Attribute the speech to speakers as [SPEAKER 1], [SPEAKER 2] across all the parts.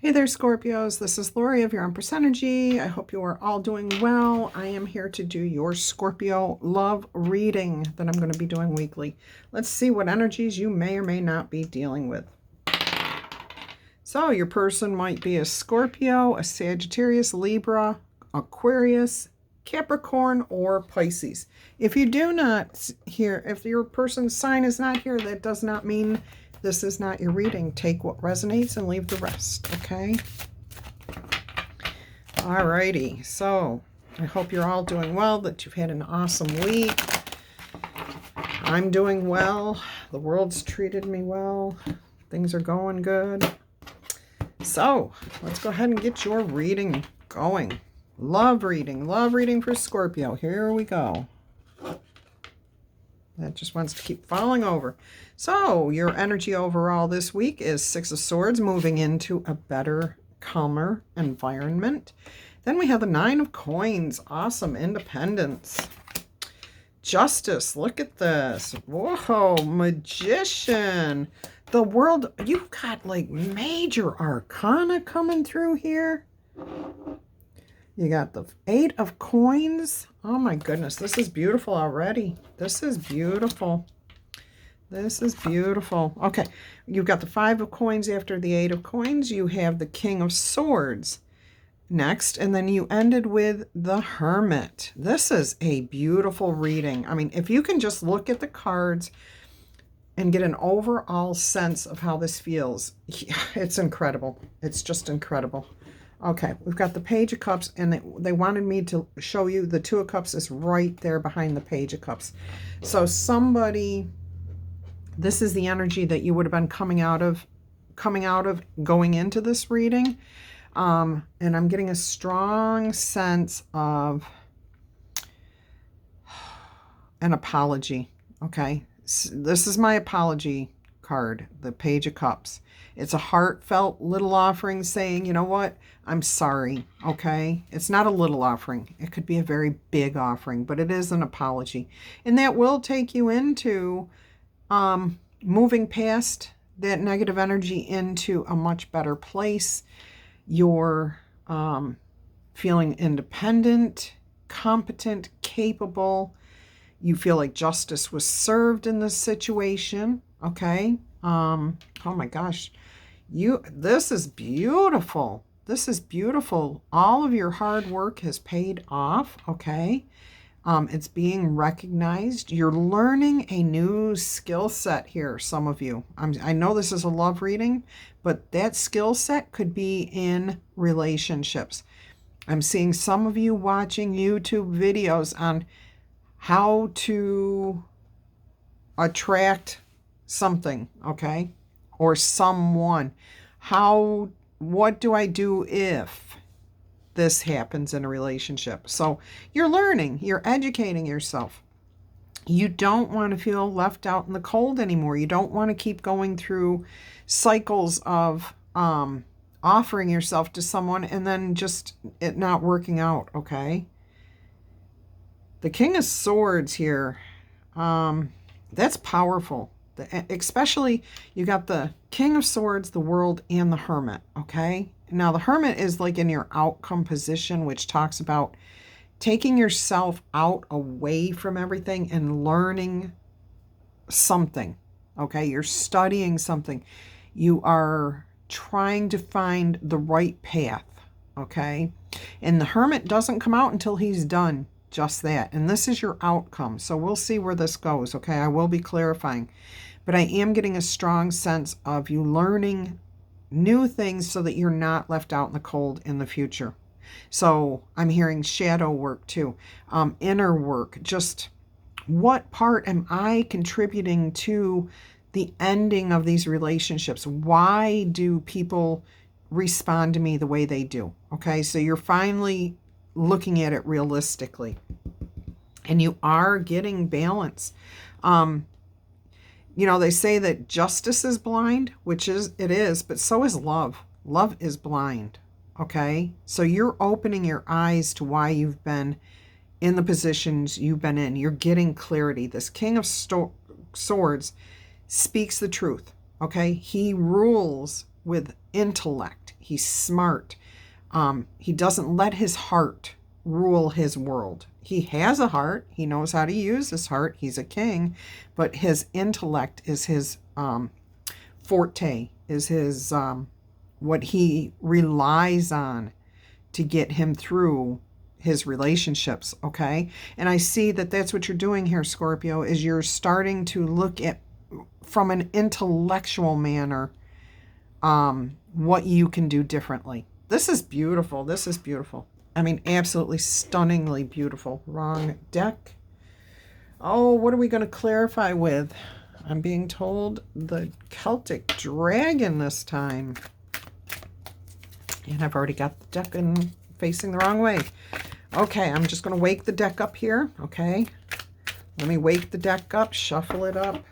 [SPEAKER 1] Hey there, Scorpios. This is Laurie of Your Empress Energy. I hope you are all doing well. I am here to do your Scorpio love reading that I'm going to be doing weekly. Let's see what energies you may or may not be dealing with. So your person might be a Scorpio, a Sagittarius, Libra, Aquarius, Capricorn, or Pisces. If you do not hear, if your person's sign is not here, that does not mean this is not your reading. Take what resonates and leave the rest, okay? Alrighty, so I hope you're all doing well, that you've had an awesome week. I'm doing well. The world's treated me well. Things are going good. So let's go ahead and get your reading going. Love reading for Scorpio. Here we go. That just wants to keep falling over. So your energy overall this week is Six of Swords, moving into a better, calmer environment. Then we have the Nine of Coins. Awesome. Independence. Justice. Look at this. Whoa. Magician. The world. You've got like major arcana coming through here. You got the Eight of Coins. Oh my goodness, this is beautiful already. This is beautiful. This is beautiful. Okay, you've got the Five of Coins after the Eight of Coins. You have the King of Swords next, and then you ended with the Hermit. This is a beautiful reading. I mean, if you can just look at the cards and get an overall sense of how this feels, it's incredible. It's just incredible. Okay, we've got the Page of Cups, and they wanted me to show you the Two of Cups is right there behind the Page of Cups. So somebody, this is the energy that you would have been coming out of going into this reading. And I'm getting a strong sense of an apology, okay? This is my apology card, the Page of Cups. It's a heartfelt little offering saying, you know what, I'm sorry, okay? It's not a little offering. It could be a very big offering, but it is an apology. And that will take you into moving past that negative energy into a much better place. You're feeling independent, competent, capable. You feel like justice was served in this situation, okay? Oh my gosh, this is beautiful. This is beautiful. All of your hard work has paid off, okay? It's being recognized. You're learning a new skill set here, some of you. I know this is a love reading, but that skill set could be in relationships. I'm seeing some of you watching YouTube videos on how to attract something, okay? Or someone. What do I do if this happens in a relationship? So you're learning, you're educating yourself. You don't want to feel left out in the cold anymore. You don't want to keep going through cycles of offering yourself to someone and then just it not working out, okay? The King of Swords here, that's powerful. Especially, you got the King of Swords, the World, and the Hermit, okay? Now, the Hermit is like in your outcome position, which talks about taking yourself out away from everything and learning something, okay? You're studying something. You are trying to find the right path, okay? And the Hermit doesn't come out until he's done just that. And this is your outcome. So we'll see where this goes, okay? I will be clarifying. But I am getting a strong sense of you learning new things so that you're not left out in the cold in the future. So I'm hearing shadow work too, inner work. Just what part am I contributing to the ending of these relationships? Why do people respond to me the way they do? Okay, so you're finally looking at it realistically. And you are getting balance. You know, they say that justice is blind, which it is, but so is love. Love is blind, okay? So you're opening your eyes to why you've been in the positions you've been in. You're getting clarity. This King of Swords speaks the truth, okay? He rules with intellect. He's smart. He doesn't let his heart rule his world. He has a heart. He knows how to use his heart. He's a king, but his intellect is his forte, is his what he relies on to get him through his relationships, okay? And I see that that's what you're doing here, Scorpio, is you're starting to look at, from an intellectual manner, what you can do differently. This is beautiful. This is beautiful. I mean, absolutely stunningly beautiful. Wrong deck. Oh, what are we going to clarify with? I'm being told the Celtic dragon this time. And I've already got the deck in facing the wrong way. Okay, I'm just going to wake the deck up here. Okay. Let me wake the deck up, shuffle it up,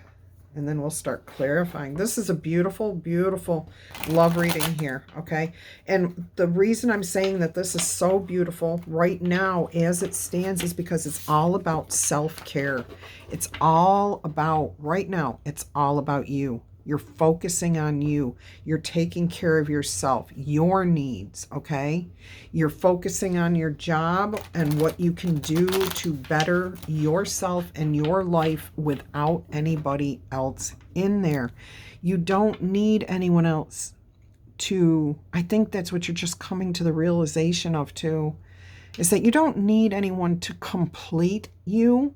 [SPEAKER 1] and then we'll start clarifying. This is a beautiful, beautiful love reading here, okay? And the reason I'm saying that this is so beautiful right now as it stands is because it's all about self-care. It's all about, right now, it's all about you. You're focusing on you. You're taking care of yourself, your needs, okay? You're focusing on your job and what you can do to better yourself and your life without anybody else in there. You don't need anyone else to, I think that's what you're just coming to the realization of too, is that you don't need anyone to complete you,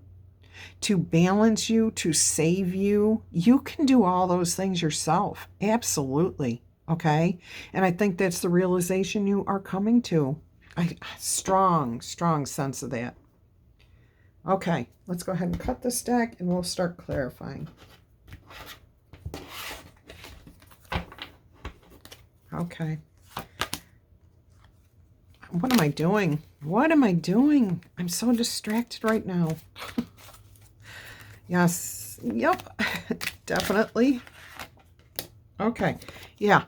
[SPEAKER 1] to balance you, to save you. You can do all those things yourself. Absolutely. Okay. And I think that's the realization you are coming to. Strong sense of that. Okay. Let's go ahead and cut this deck and we'll start clarifying. Okay. What am I doing? What am I doing? I'm so distracted right now. Yes. Yep. Definitely. Okay. Yeah.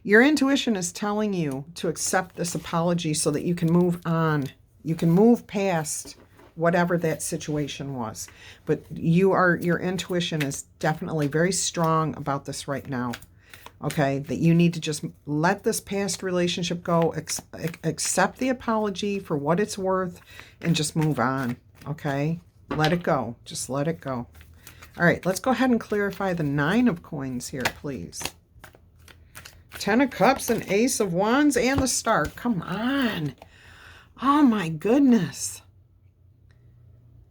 [SPEAKER 1] Your intuition is telling you to accept this apology so that you can move on. You can move past whatever that situation was. But your intuition is definitely very strong about this right now. Okay, that you need to just let this past relationship go, accept the apology for what it's worth, and just move on. Okay, let it go. Just let it go. All right, let's go ahead and clarify the 9 of coins here, please. 10 of Cups and Ace of Wands and the Star. Come on. Oh, my goodness.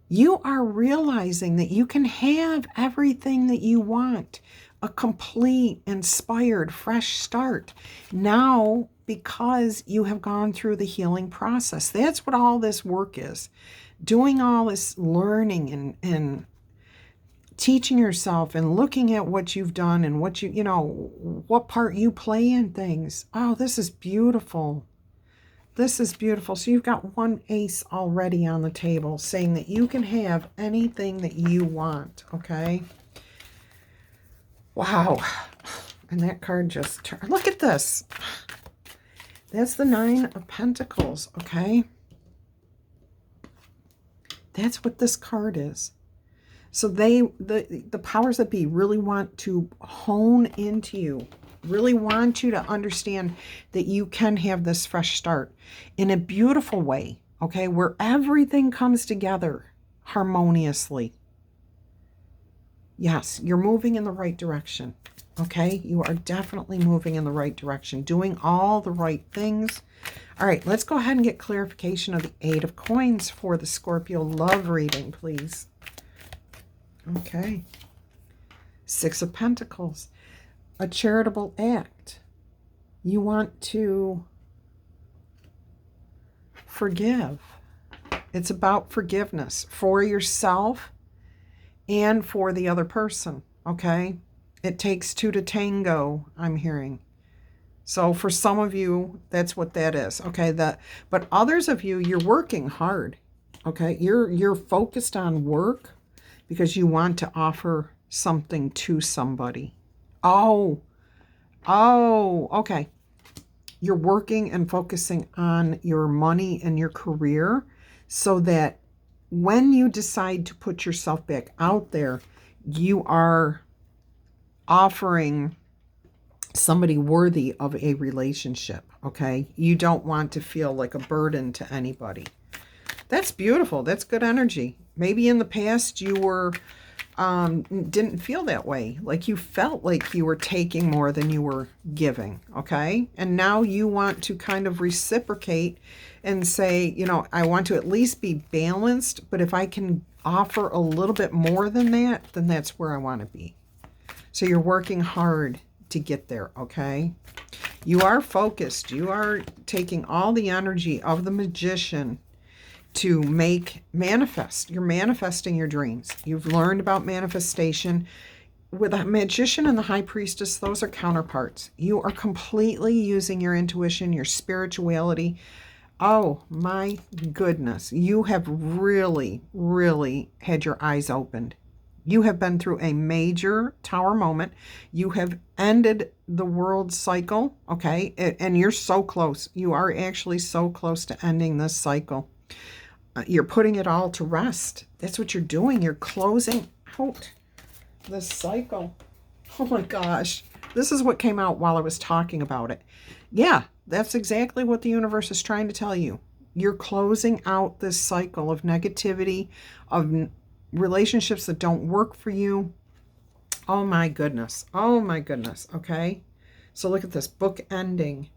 [SPEAKER 1] You are realizing that you can have everything that you want. A complete, inspired, fresh start. Now, because you have gone through the healing process. That's what all this work is. Doing all this learning and teaching yourself and looking at what you've done and what what part you play in things. Oh, this is beautiful. This is beautiful. So you've got 1 ace already on the table saying that you can have anything that you want, okay? Wow. And that card just turned. Look at this. That's the 9 of Pentacles, okay? That's what this card is. So the powers that be really want to hone into you, really want you to understand that you can have this fresh start in a beautiful way, okay? Where everything comes together harmoniously. Yes, you're moving in the right direction, okay? You are definitely moving in the right direction, doing all the right things. All right, let's go ahead and get clarification of the 8 of Coins for the Scorpio love reading, please. Okay. 6 of Pentacles, a charitable act. You want to forgive. It's about forgiveness for yourself and for the other person, okay? It takes 2 to tango, I'm hearing. So for some of you, that's what that is, okay? But others of you, you're working hard, okay? You're focused on work because you want to offer something to somebody. Oh, okay. You're working and focusing on your money and your career so that when you decide to put yourself back out there, you are offering somebody worthy of a relationship, okay? You don't want to feel like a burden to anybody. That's beautiful. That's good energy. Maybe in the past you were didn't feel that way. Like you felt like you were taking more than you were giving, okay? And now you want to kind of reciprocate and say, you know, I want to at least be balanced, but if I can offer a little bit more than that, then that's where I want to be. So you're working hard to get there, okay? You are focused. You are taking all the energy of the magician to manifest. You're manifesting your dreams. You've learned about manifestation. With the magician and the high priestess, those are counterparts. You are completely using your intuition, your spirituality. Oh my goodness. You have really, really had your eyes opened. You have been through a major tower moment. You have ended the world cycle, okay? And you're so close. You are actually so close to ending this cycle. You're putting it all to rest. That's what you're doing. You're closing out this cycle. Oh my gosh. This is what came out while I was talking about it. Yeah, that's exactly what the universe is trying to tell you. You're closing out this cycle of negativity, of relationships that don't work for you. Oh my goodness. Oh my goodness. Okay. So look at this book ending.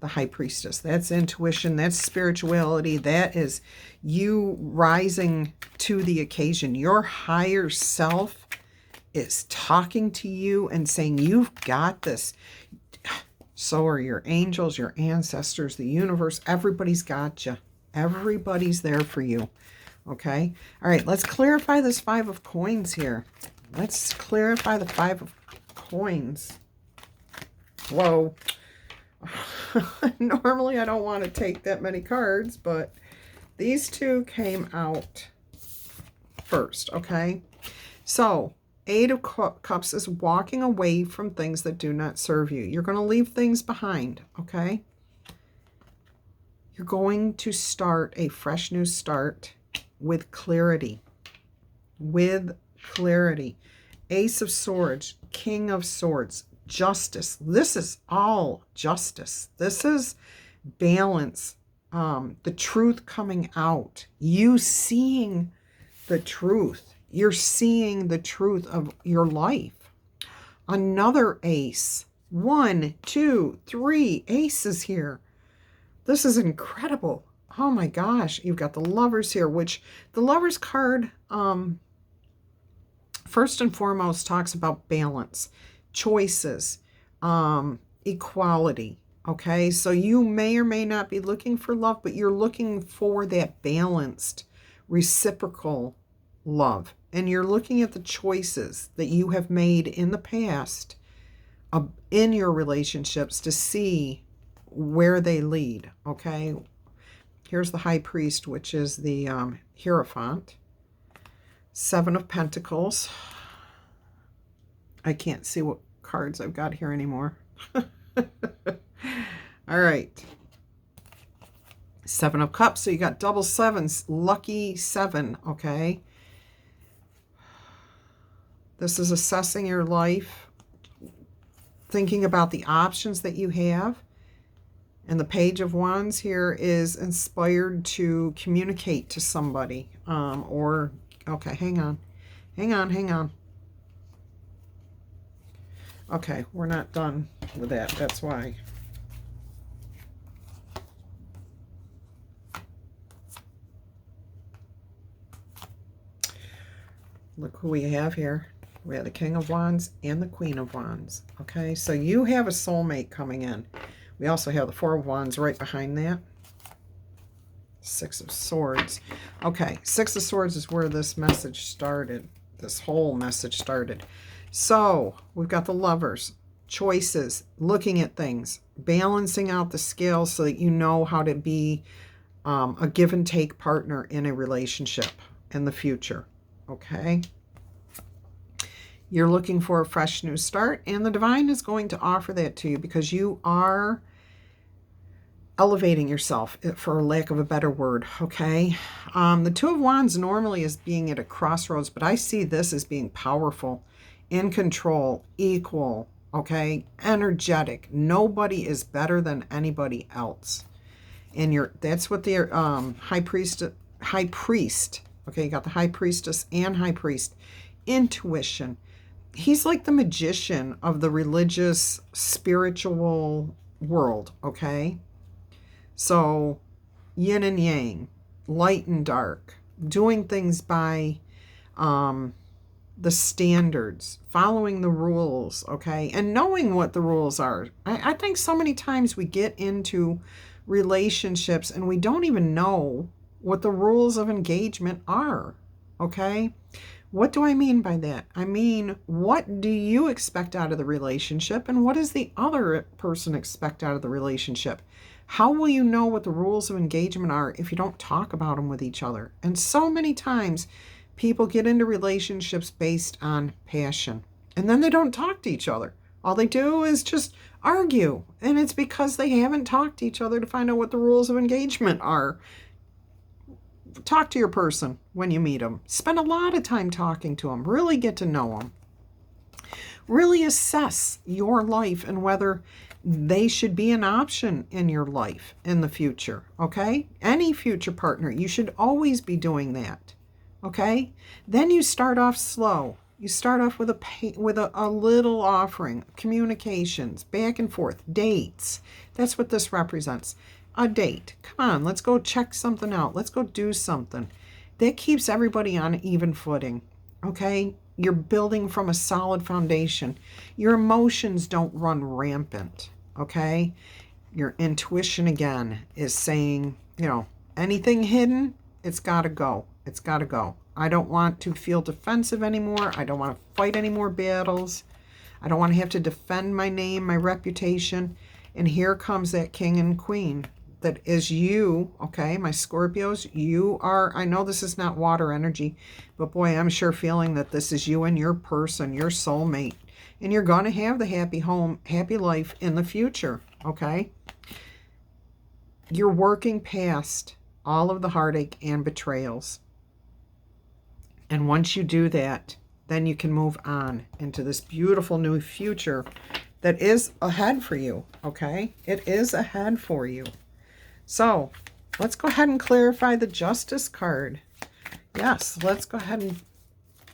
[SPEAKER 1] The high priestess. That's intuition. That's spirituality. That is you rising to the occasion. Your higher self is talking to you and saying, you've got this. So are your angels, your ancestors, the universe. Everybody's got you. Everybody's there for you. Okay. All right. Let's clarify this 5 of coins here. Let's clarify the 5 of coins. Whoa. Normally I don't want to take that many cards, but these two came out first, okay? So, 8 of Cups is walking away from things that do not serve you. You're going to leave things behind, okay? You're going to start a fresh new start with clarity. With clarity. Ace of Swords, King of Swords, Justice. This is all justice. This is balance. The truth coming out. You seeing the truth. You're seeing the truth of your life. Another ace. 1, 2, 3 aces here. This is incredible. Oh my gosh. You've got the Lovers here, which the Lovers card, first and foremost, talks about balance, choices, equality. Okay, so you may or may not be looking for love, but you're looking for that balanced, reciprocal love. And you're looking at the choices that you have made in the past in your relationships to see where they lead. Okay, here's the High Priest, which is the Hierophant. 7 of Pentacles. I can't see what cards I've got here anymore. All right. 7 of Cups. So you got double sevens. Lucky 7. Okay. This is assessing your life. Thinking about the options that you have. And the Page of Wands here is inspired to communicate to somebody. Okay, hang on. Hang on. Okay, we're not done with that. That's why. Look who we have here. We have the King of Wands and the Queen of Wands. Okay, so you have a soulmate coming in. We also have the 4 of Wands right behind that. 6 of Swords. Okay, 6 of Swords is where this message started. This whole message started. So, we've got the Lovers. Choices. Looking at things. Balancing out the scales so that you know how to be a give and take partner in a relationship in the future. Okay? You're looking for a fresh new start, and the Divine is going to offer that to you because you are elevating yourself, for lack of a better word, okay? The 2 of Wands normally is being at a crossroads, but I see this as being powerful, in control, equal, okay? Energetic. Nobody is better than anybody else. And that's what the high priest, okay, you got the high priestess and high priest. Intuition. He's like the magician of the religious, spiritual world, okay? So, yin and yang, light and dark, doing things by the standards, following the rules, okay? And knowing what the rules are. I think so many times we get into relationships and we don't even know what the rules of engagement are, okay? What do I mean by that? I mean, what do you expect out of the relationship, and what does the other person expect out of the relationship? How will you know what the rules of engagement are if you don't talk about them with each other? And so many times people get into relationships based on passion, and then they don't talk to each other. All they do is just argue, and it's because they haven't talked to each other to find out what the rules of engagement are. Talk to your person when you meet them. Spend a lot of time talking to them. Really get to know them. Really assess your life and whether they should be an option in your life in the future, okay? Any future partner, you should always be doing that, okay? Then you start off slow. You start off with a little offering, communications, back and forth, dates. That's what this represents. A date. Come on, let's go check something out. Let's go do something. That keeps everybody on even footing, okay? You're building from a solid foundation. Your emotions don't run rampant, okay? Your intuition, again, is saying, anything hidden, it's got to go. It's got to go. I don't want to feel defensive anymore. I don't want to fight any more battles. I don't want to have to defend my name, my reputation. And here comes that king and queen. That is you, okay, my Scorpios. You are, I know this is not water energy, but boy, I'm sure feeling that this is you and your person, your soulmate. And you're going to have the happy home, happy life in the future, okay? You're working past all of the heartache and betrayals. And once you do that, then you can move on into this beautiful new future that is ahead for you, okay? It is ahead for you. So let's go ahead and clarify the Justice card. Yes, let's go ahead and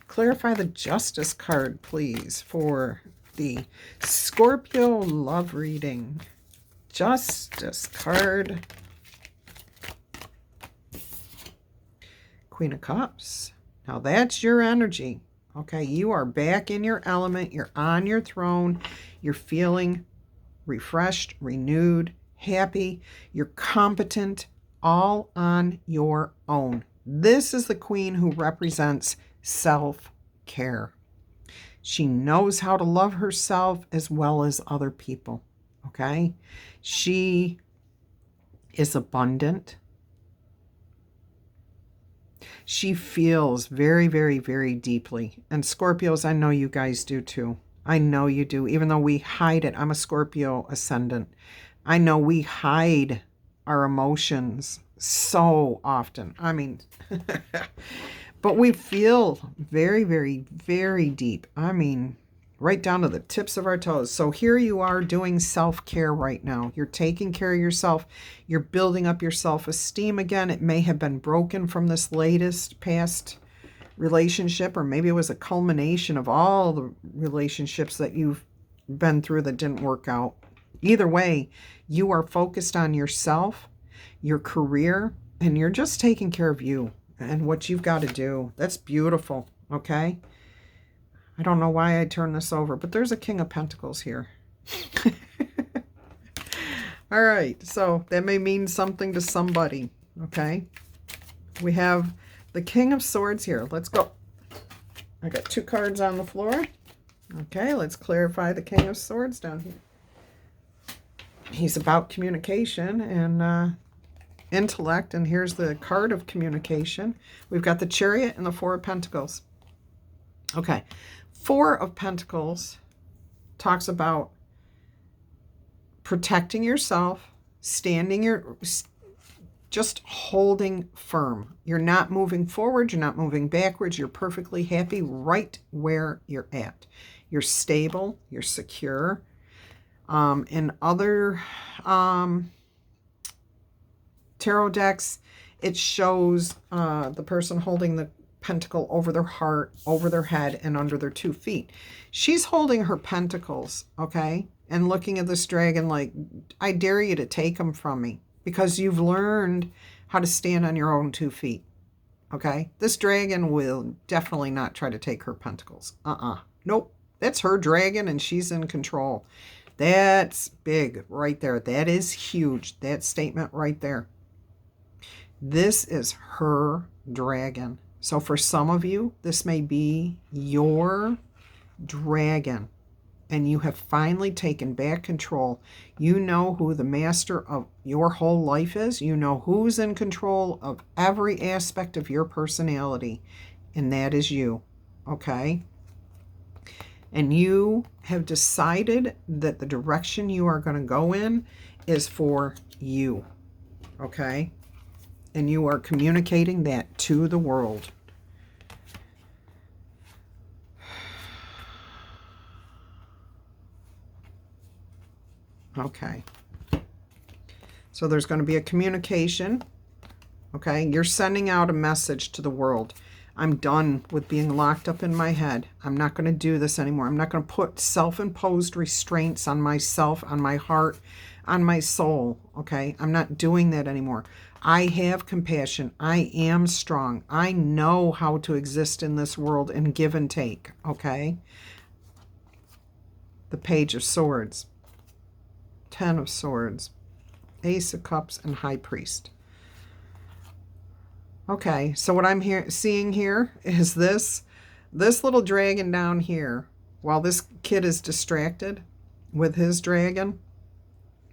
[SPEAKER 1] clarify the Justice card, please, for the Scorpio love reading. Justice card. Queen of Cups. Now that's your energy. Okay, you are back in your element. You're on your throne. You're feeling refreshed, renewed, happy, you're competent, all on your own. This is the queen who represents self-care. She knows how to love herself as well as other people, okay? She is abundant. She feels very, very, very deeply. And Scorpios, I know you guys do too. I know you do, even though we hide it. I'm a Scorpio ascendant. I know we hide our emotions so often. I mean, but we feel very, very, very deep. I mean, right down to the tips of our toes. So here you are doing self-care right now. You're taking care of yourself. You're building up your self-esteem again. It may have been broken from this latest past relationship, or maybe it was a culmination of all the relationships that you've been through that didn't work out. Either way, you are focused on yourself, your career, and you're just taking care of you and what you've got to do. That's beautiful, okay? I don't know why I turned this over, but there's a King of Pentacles here. All right, so that may mean something to somebody, okay? We have the King of Swords here. Let's go. I got 2 cards on the floor. Okay, let's clarify the King of Swords down here. He's about communication and intellect, and here's the card of communication. We've got the Chariot and the 4 of Pentacles. Okay, 4 of Pentacles talks about protecting yourself, just holding firm. You're not moving forward, you're not moving backwards, you're perfectly happy right where you're at. You're stable. You're secure. In other tarot decks, it shows the person holding the pentacle over their heart, over their head, and under their 2 feet. She's holding her pentacles, okay? And looking at this dragon like, I dare you to take them from me, because you've learned how to stand on your own 2 feet, okay? This dragon will definitely not try to take her pentacles. Nope. That's her dragon, and she's in control. That's big right there. That is huge. That statement right there. This is her dragon. So for some of you, this may be your dragon, and you have finally taken back control. You know who the master of your whole life is. You know who's in control of every aspect of your personality, and that is you, okay? And you have decided that the direction you are going to go in is for you, okay? And you are communicating that to the world. Okay. So there's going to be a communication, okay? You're sending out a message to the world. I'm done with being locked up in my head. I'm not going to do this anymore. I'm not going to put self-imposed restraints on myself, on my heart, on my soul, okay? I'm not doing that anymore. I have compassion. I am strong. I know how to exist in this world and give and take, okay? The Page of Swords, 10 of Swords, Ace of Cups, and High Priest. Okay, so what I'm seeing here is this little dragon down here. While this kid is distracted with his dragon,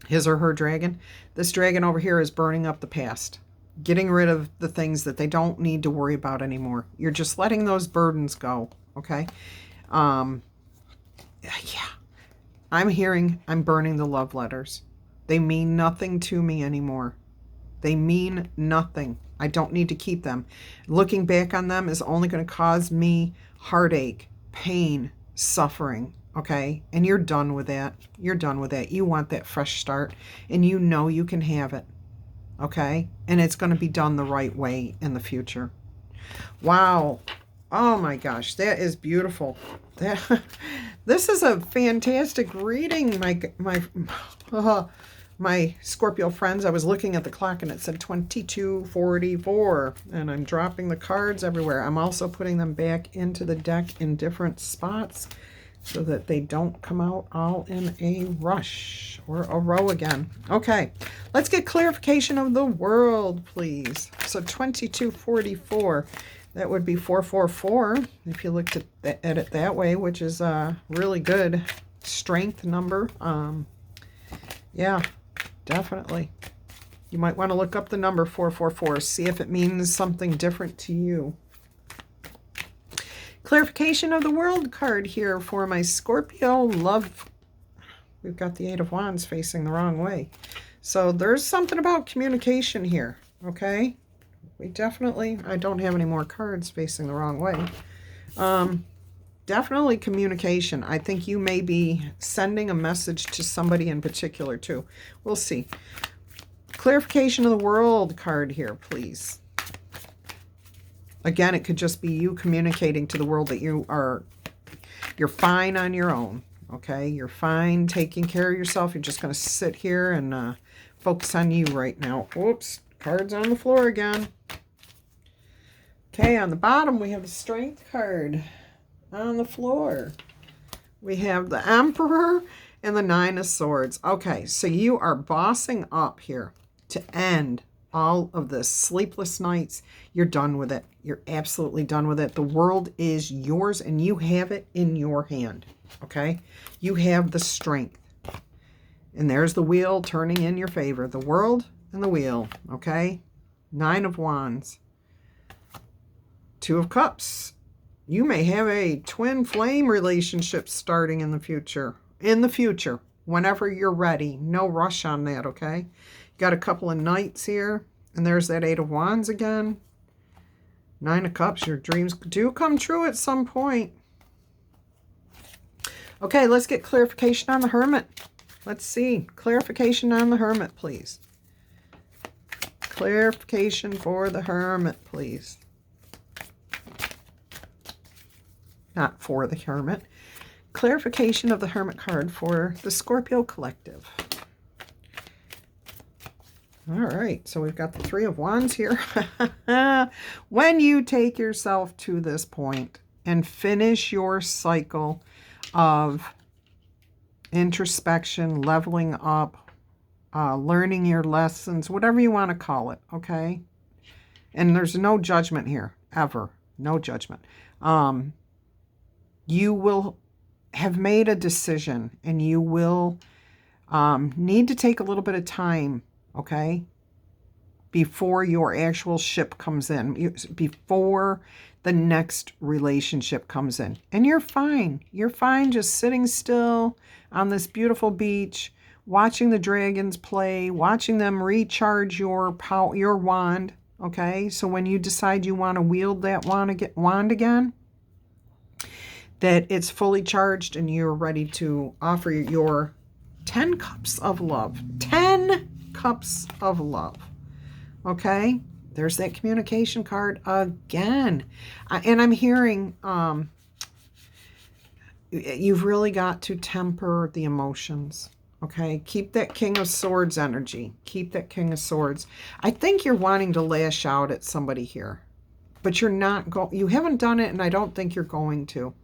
[SPEAKER 1] his or her dragon, this dragon over here is burning up the past, getting rid of the things that they don't need to worry about anymore. You're just letting those burdens go, okay? Yeah. I'm burning the love letters. They mean nothing to me anymore. They mean nothing. I don't need to keep them. Looking back on them is only going to cause me heartache, pain, suffering, okay? And you're done with that. You're done with that. You want that fresh start, and you know you can have it, okay? And it's going to be done the right way in the future. Wow. Oh my gosh, that is beautiful. This is a fantastic reading, my Scorpio friends. I was looking at the clock and it said 22:44, and I'm dropping the cards everywhere. I'm also putting them back into the deck in different spots so that they don't come out all in a rush or a row again. Okay, let's get clarification of the world, please. So 22:44, that would be 444 if you looked at it that way, which is a really good strength number. Yeah. Definitely. You might want to look up the number 444, see if it means something different to you. Clarification of the world card here for my Scorpio love. We've got the 8 of Wands facing the wrong way. So there's something about communication here, okay? I don't have any more cards facing the wrong way. Definitely communication. I think you may be sending a message to somebody in particular too. We'll see. Clarification of the world card here, please. Again, it could just be you communicating to the world that you're fine on your own. Okay, you're fine taking care of yourself. You're just going to sit here and focus on you right now. Oops, cards on the floor again. Okay, on the bottom we have the Strength card. On the floor we have the Emperor and the 9 of Swords. Okay, so you are bossing up here to end all of the sleepless nights. You're done with it. You're absolutely done with it. The world is yours and you have it in your hand. Okay, you have the strength, and there's the wheel turning in your favor. The world and the wheel. Okay, 9 of Wands, 2 of Cups. You may have a twin flame relationship starting in the future. Whenever you're ready. No rush on that, okay? Got a couple of Knights here. And there's that 8 of Wands again. 9 of Cups. Your dreams do come true at some point. Okay, let's get clarification on the Hermit. Let's see. Clarification on the Hermit, please. Clarification for the Hermit, please. Not for the Hermit. Clarification of the Hermit card for the Scorpio collective. All right, so we've got the Three of Wands here. When you take yourself to this point and finish your cycle of introspection, leveling up, learning your lessons, whatever you want to call it, okay? And there's no judgment here, ever. No judgment. You will have made a decision, and you will need to take a little bit of time, okay, before your actual ship comes in, before the next relationship comes in. And you're fine. You're fine just sitting still on this beautiful beach, watching the dragons play, watching them recharge your wand, okay? So when you decide you want to wield that wand again, that it's fully charged and you're ready to offer your 10 cups of love. 10 cups of love. Okay? There's that communication card again. And I'm hearing you've really got to temper the emotions. Okay? Keep that King of Swords energy. Keep that King of Swords. I think you're wanting to lash out at somebody here. But you're not you haven't done it, and I don't think you're going to.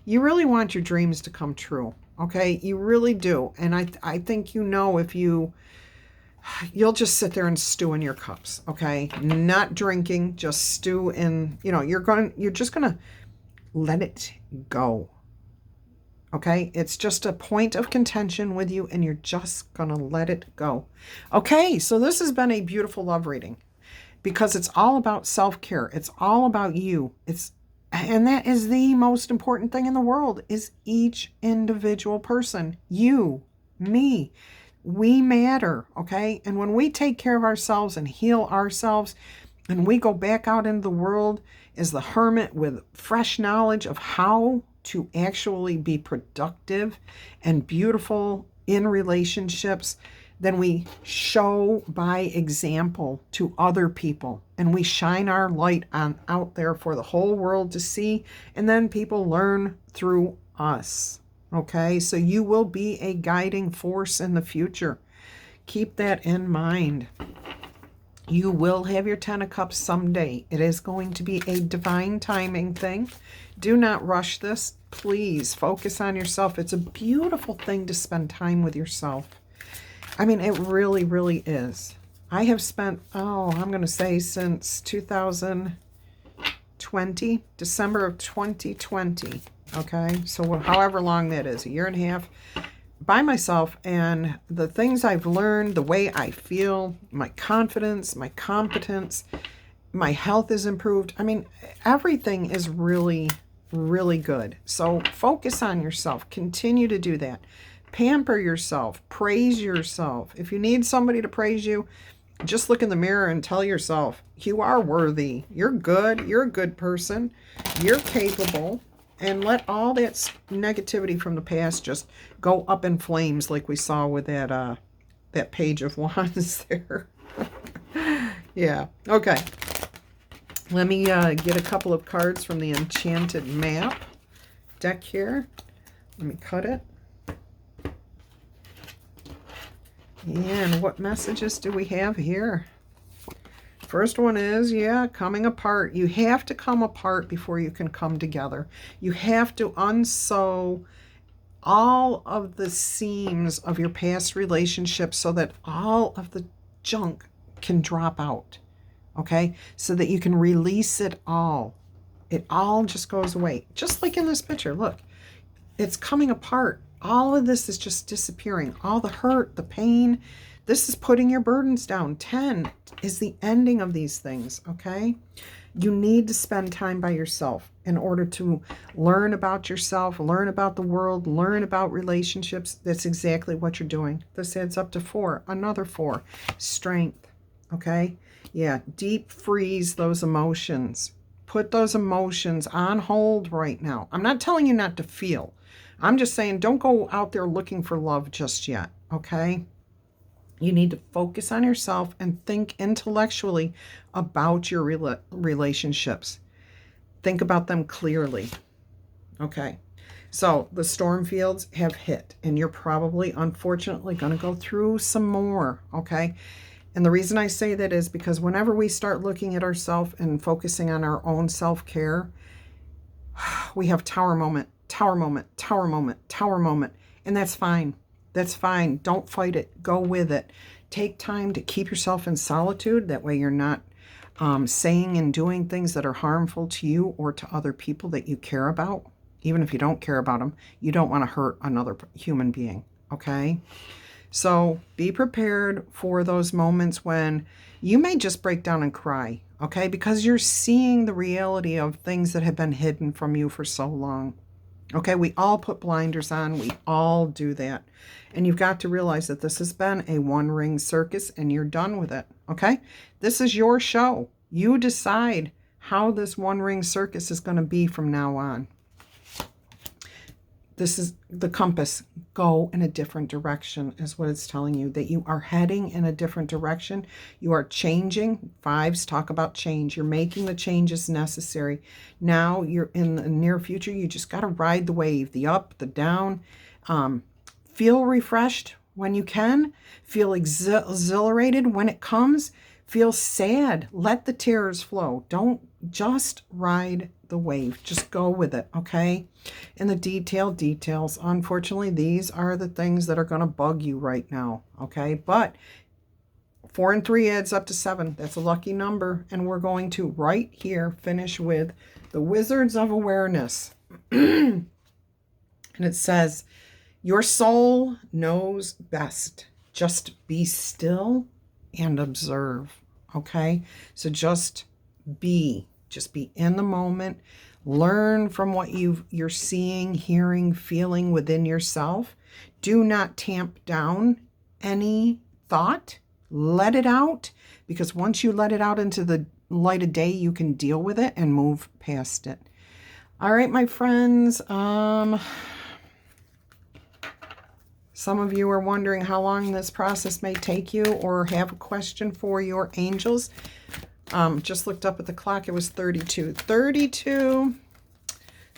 [SPEAKER 1] You really want your dreams to come true. Okay? You really do. And I think you know if you'll just sit there and stew in your cups, okay? Not drinking, just stew in, you're just going to let it go, okay? It's just a point of contention with you, and you're just going to let it go. Okay, so this has been a beautiful love reading because it's all about self-care. It's all about you. And that is the most important thing in the world, is each individual person, you, me. We matter, okay? And when we take care of ourselves and heal ourselves, and we go back out into the world as the Hermit with fresh knowledge of how to actually be productive and beautiful in relationships, then we show by example to other people, and we shine our light out there for the whole world to see, and then people learn through us. Okay, so you will be a guiding force in the future. Keep that in mind. You will have your 10 of Cups someday. It is going to be a divine timing thing. Do not rush this. Please focus on yourself. It's a beautiful thing to spend time with yourself. I mean, it really, really is. I have spent, I'm going to say since 2020, December of 2020. Okay, so however long that is, a year and a half, by myself, and the things I've learned, the way I feel, my confidence, my competence, my health is improved. I mean, everything is really, really good. So focus on yourself. Continue to do that. Pamper yourself. Praise yourself. If you need somebody to praise you, just look in the mirror and tell yourself, you are worthy. You're good. You're a good person. You're capable. And let all that negativity from the past just go up in flames, like we saw with that Page of Wands there. Yeah. Okay. Let me get a couple of cards from the Enchanted Map deck here. Let me cut it. And what messages do we have here? First one is, coming apart. You have to come apart before you can come together. You have to unsew all of the seams of your past relationships so that all of the junk can drop out, okay? So that you can release it all. It all just goes away. Just like in this picture, look. It's coming apart. All of this is just disappearing. All the hurt, the pain. This is putting your burdens down. 10 is the ending of these things, okay? You need to spend time by yourself in order to learn about yourself, learn about the world, learn about relationships. That's exactly what you're doing. This adds up to 4. Another 4. Strength, okay? Yeah, deep freeze those emotions. Put those emotions on hold right now. I'm not telling you not to feel, I'm just saying, don't go out there looking for love just yet, okay? You need to focus on yourself and think intellectually about your relationships. Think about them clearly, okay? So the storm fields have hit, and you're probably, unfortunately, going to go through some more, okay? And the reason I say that is because whenever we start looking at ourselves and focusing on our own self-care, we have tower moment, tower moment, tower moment, tower moment, and that's fine. That's fine. Don't fight it. Go with it. Take time to keep yourself in solitude. That way you're not saying and doing things that are harmful to you or to other people that you care about. Even if you don't care about them, you don't want to hurt another human being, okay? So be prepared for those moments when you may just break down and cry, okay? Because you're seeing the reality of things that have been hidden from you for so long. Okay, we all put blinders on. We all do that. And you've got to realize that this has been a one-ring circus and you're done with it, okay? This is your show. You decide how this one-ring circus is going to be from now on. This is the compass. Go in a different direction is what it's telling you, that you are heading in a different direction. You are changing. Fives talk about change. You're making the changes necessary. Now you're in the near future. You just got to ride the wave, the up, the down. Feel refreshed when you can. Feel exhilarated when it comes. Feel sad. Let the tears flow. Don't just ride the wave. Just go with it, okay? And the details, unfortunately, these are the things that are going to bug you right now, okay? But 4 and 3 adds up to 7. That's a lucky number. And we're going to, right here, finish with the Wizards of Awareness. And it says, your soul knows best. Just be still and observe, okay? So just be in the moment. Learn from what you're seeing, hearing, feeling within yourself. Do not tamp down any thought. Let it out, because once you let it out into the light of day, you can deal with it and move past it. All right, my friends. Some of you are wondering how long this process may take you or have a question for your angels. Just looked up at the clock. It was 32. 32.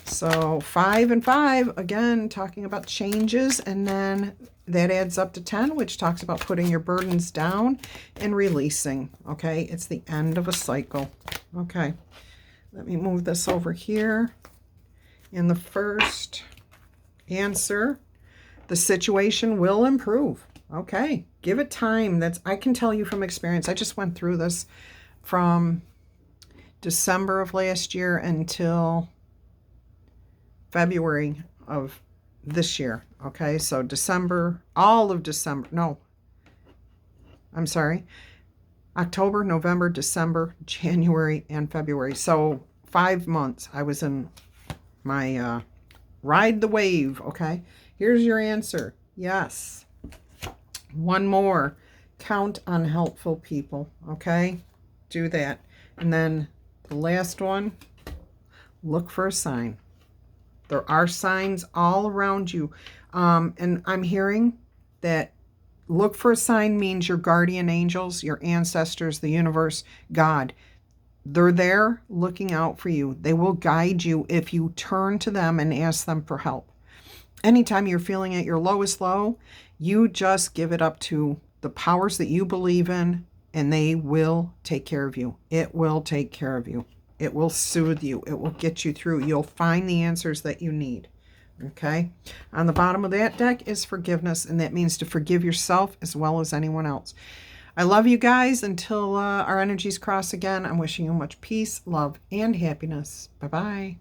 [SPEAKER 1] So 5 and 5, again, talking about changes. And then that adds up to 10, which talks about putting your burdens down and releasing. Okay, it's the end of a cycle. Okay, let me move this over here. In the first answer, the situation will improve. Okay, give it time. I can tell you from experience. I just went through this from December of last year until February of this year. Okay, so December, all of December, no, I'm sorry, October, November, December, January, and February. So 5 months I was in my ride the wave. Okay, here's your answer. Yes. One more. Count on helpful people. Okay, do that. And then the last one, look for a sign. There are signs all around you. And I'm hearing that look for a sign means your guardian angels, your ancestors, the universe, God. They're there looking out for you. They will guide you if you turn to them and ask them for help. Anytime you're feeling at your lowest low, you just give it up to the powers that you believe in, and they will take care of you. It will take care of you. It will soothe you. It will get you through. You'll find the answers that you need. Okay? On the bottom of that deck is forgiveness, and that means to forgive yourself as well as anyone else. I love you guys. Until our energies cross again, I'm wishing you much peace, love, and happiness. Bye-bye.